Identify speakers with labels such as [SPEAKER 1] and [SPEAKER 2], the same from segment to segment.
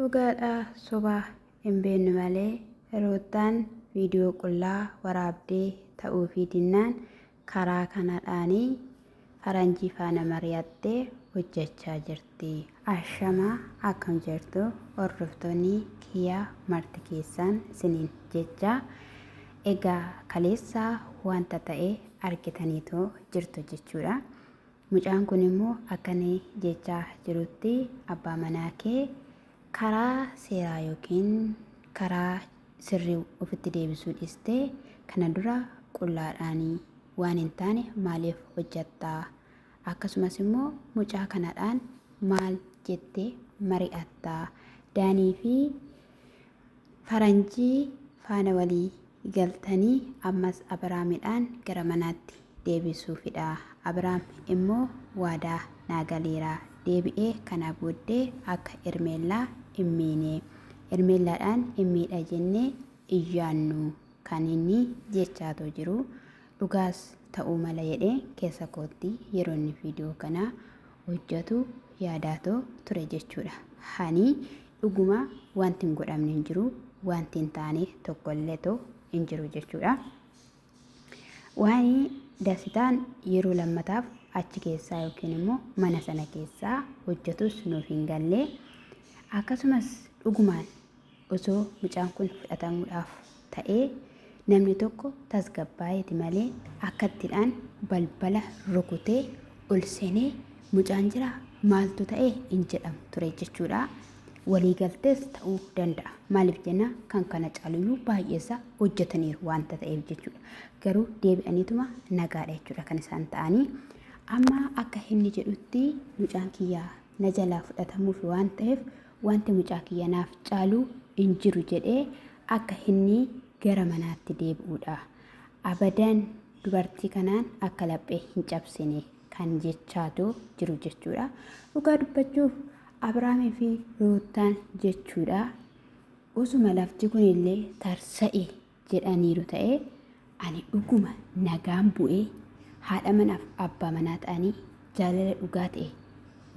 [SPEAKER 1] Dhugaadhaa sobaa hin beeknu malee Ruutaan viidiyoo qullaa waraabdee ta'uu fi dinnaan karaa kanadhaanii faranjii faana mari'attee hojjechaa jirti. Ashamaa akkam jirtu hordoftoonni kiyyaa marti keessan isiniin jecha egaa kaleessaa wanta ta'e argitaniitoo jirtu jechuudha. Mucaan kun immoo akkanii jechaa jirutti abbaa manaa kee karaa seeraa yookiin karaa sirrii ofitti deebisuu dhistee kana dura qullaadhaanii waan hin taane maaliif hojjattaa? Akkasumas immoo mucaa kanadhaan maal jettee mari'attaa? Daanii fi faranjii faana walii galtanii ammas Abiraamidhaan gara manaatti deebisuufidha. Abiraam immoo waadaa naagaleeraa deebi'ee kana booddee akka Ermeellaa himmiine Ermeellaadhaan himmiidha jennee iyyaannu kan inni jechaatoo jiru dhugaas ta'uu mala jedhee keessa kootti yeroo inni viidiyoo kana hojjetu yaadaatoo ture jechuudha. Hani dhuguma wanti hin godhamne hin jiru, wanti hin taane tokkolleetoo hin jiru jechuudha. Waan dasitaan yeroo lammataaf achi keessaa yookiin immoo mana sana keessaa hojjetus nuuf hin galle. Akkasumas dhugumaan osoo mucaan kun fudhatamuudhaaf ta'ee namni tokko tasgabbaa'eeti malee akkattidhaan balbala rukutee ol seenee mucaan jira maaltu ta'e hin jedhamu ture jechuudha. Waliigaltees ta'uu danda'a. Maaliif jenna kan kana caaluyyuu baay'eessa hojjetaniiru wanta ta'eef jechuudha. Garuu deebi'aniituma nagaadha jechuudha kan isaan ta'anii. Amma akka inni jedhutti mucaan kiyyaa na jalaa fudhatamuuf waan ta'eef wanti mucaa kiyya naaf caalu hin jiru jedhee akka inni gara manaatti deebi'uudha. Abadaan dubartii kanaan akka laphee hin cabsine kan jechaatoo jiru jechuudha. Dhugaa dubbachuuf Abiraamii fi Ruutaan jechuudha. Osuma lafti kun illee tarsa'e jedhaniiru ta'ee ani dhuguma nagaan bu'ee haadha manaaf abbaa manaa ta'anii jaalala dhugaa ta'e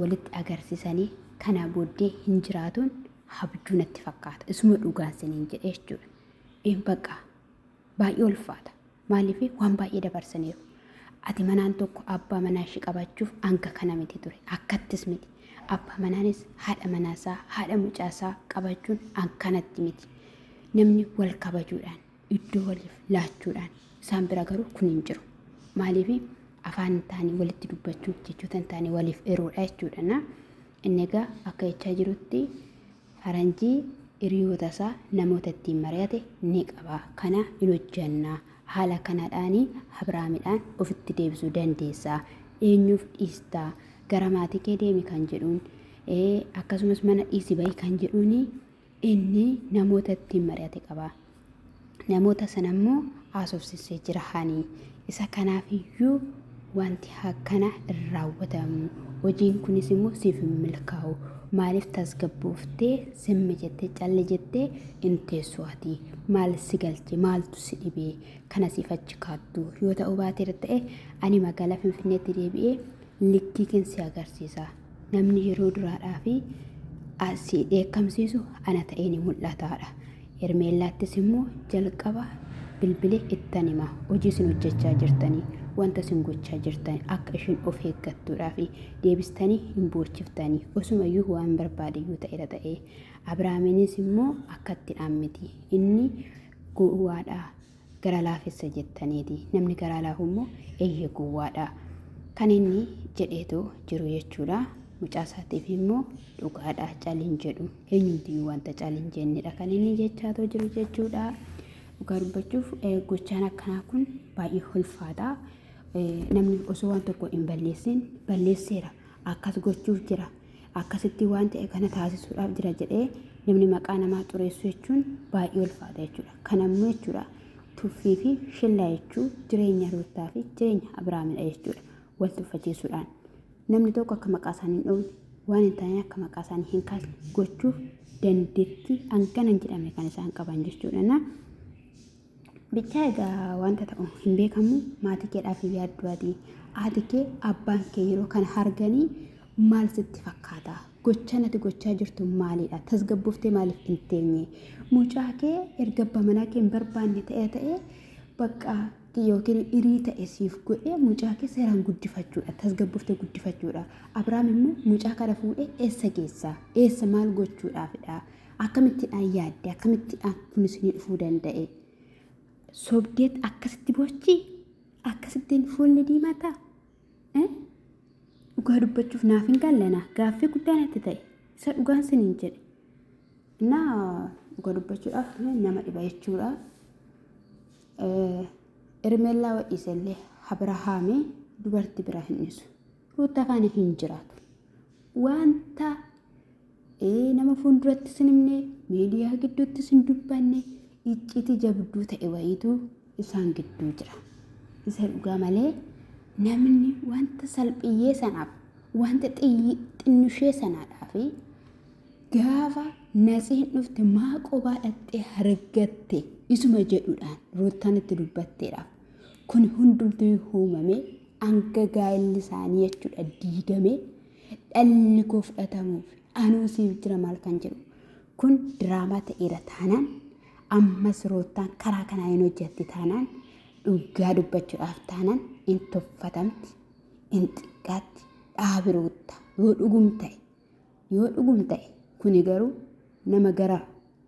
[SPEAKER 1] walitti agarsiisanii kana booddee hin jiraatuun habduu natti fakkaata. Isuma dhugaan siniin jedhee jechuudha. Een baqa baay'ee ulfaata. Maaliif waan baay'ee dabarsaniiru. Ati manaan tokko abbaa manaa ishee qabachuuf hanga kana miti ture. Akkattis miti. Abbaa manaanis haadha manaasaa haadha mucaasaa qabachuun hankanatti miti. Namni wal kabajuudhaan iddoo waliif laachuudhaan isaan bira garuu kun hin jiru. Maaliif afaan taanii walitti dubbachuu jechoota taanii waliif eruudha jechuudha. Inni egaa akka jechaa jirutti faranjii hiriyoota isaa namoota ittiin mari'ate ni qaba. Kana hin hojjannaa. Haala kanadhaanii Abiraamidhaan ofitti deebisuu dandeessaa. Eenyuuf dhiistaa? Gara maatii kee deemi kan jedhuun akkasumas mana dhiisii bahii kan jedhuun inni namoota ittiin mari'ate qaba. Namoota sana immoo haasofsiisee jira hani. Isa kanaafiyyuu wanti akkana hin raawwatamu. Hojiin kunis immoo siif hin milkaa'u. Maaliif tasgabbooftee simmi jettee calli jettee hin teessu ati? Maal si galche? Maaltu si dhibee? Kana siif achi kaattu yoo ta'u baatee ta'e ani magaalaa Finfinneetti deebi'ee likkii keensi agarsiisa. Namni yeroo duraadhaa fi asii dheekkamsiisu ana ta'ee ni mul'ataadha. Ermeellaattis immoo jalqaba bilbilee ittan hima. Hojii isin hojjechaa jirtanii wanta isin gochaa jirtan akka ishiin of eeggattuudhaa fi deebistanii hin boorchiftanii osumayyuu waan barbaadayyuu ta'edha ta'ee. Abiraamiinis immoo akkattidhaan miti. Inni gowwaadhaa gara laafessa jettaniiti. Namni gara laafu immoo eeyyee gowwaadhaa. Kan inni jedheetoo jiru jechuudha. Mucaasaatiif immoo dhugaadhaa caliin jedhu eenyumtiyyuu wanta caliin jennedha kan inni jechaatoo jiru jechuudha. Dhugaa dubbachuuf gochaan akkanaa kun baay'ee ulfaata. Namni osoo waan tokko hin balleessin balleesseera akkas gochuuf jira akkasitti waan ta'e kana taasisuudhaaf jira jedhee namni maqaa namaa xureessu jechuun baay'ee ulfaata jechuudha. Kanammoo jechuudha tuffii fi shillaa jechuu jireenya Ruutaa fi jireenya Abiraamidha jechuudha. Wal tuffachiisuudhaan namni tokko akka maqaa isaanii hin dhoofne waan hin taane akka maqaa isaanii hin kaasne gochuuf dandeettii hangana hin jedhamne kan isaan qaban jechuudha. Bicha egaa wanta ta'u hin beekamu maatii keedhaaf yaaddu ati. Haati kee abbaan kee yeroo kana arganii maal sitti fakkaata? gochanati gochaa jirtu maalidha? Tasgabbooftee maaliif hin teenye? Mucaa kee erga manaa kee hin barbaanne ta'ee bakka yookiin hirii ta'e siif godhee mucaa kee seeraan guddifachuudha. Tasgabbooftee guddifachuudha. Abiraam immoo mucaa kana fuudhee eessa geessaa? Eessa maal gochuudhaafidha? Akkamittiidhaan yaadde? Akkamittiidhaan kunis ni dhufuu danda'e? Sobdeet akkasitti bochii? Akkasittiin fuulli diimataa? Dhugaa dubbachuuf naaf hin gaallana. Gaaffii guddaa natti ta'e. Isa dhugaan siniin jedhe. Dhugaa dubbachuudhaaf nama dhiba jechuudha. Ermeellaa wadhiisellee Abirahaamii dubartii bira hin dhiisu. Ruutaa faana hin jiraatu. Wanta nama fuulduratti sin himne miidiyaa gidduutti sin dubbanne icciitii jabduu ta'e wayiitu isaan gidduu jira. Isa dhugaa malee namni wanta salphiyyee sanaaf wanta xinnushee sanaadhaaf gaafa nasiin dhufte maa qobaa dhattee argatte isuma jedhuudhaan ruutaan itti dubbatteedhaaf kun hundumtuu uumame hanga gaa'elli isaanii jechuudha diigame dhalli koo fudhatamuuf anuu siif jira maal kan jedhu kun diraamaa ta'eera taanaan ammas ruutaan karaa kanaa hin hojjetti taanaan dhugaa dubbachuudhaaf taanaan in tuffatamti in xiqqaatti dhaabiruutta yoo dhugum ta'e kuni garuu nama gara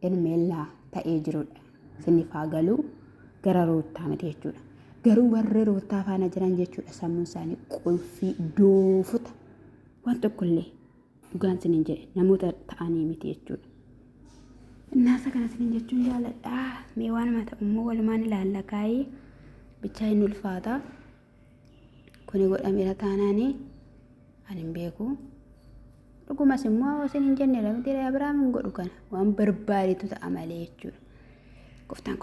[SPEAKER 1] Ermeellaa ta'ee jirudha. Sinnifaa galuu gara ruutaa miti jechuudha. Garuu warri ruutaa faana jiran jechuudha sammuun isaanii qulfii doofuta waan tokkollee dhugaan siniin jedhe namoota ta'anii miti jechuudha. Naasa kana siniin jechuun jaaladha. Mee waan mata immoo walumaan ilaalla kaayee bichaa hin ulfaata. Kuni godhameera taanaanii ani hin beeku. Dhugumas immoo isin hin jenne lamti Abiraam hin godhu kana waan barbaadetu ta'a malee jechuudha. Gooftaan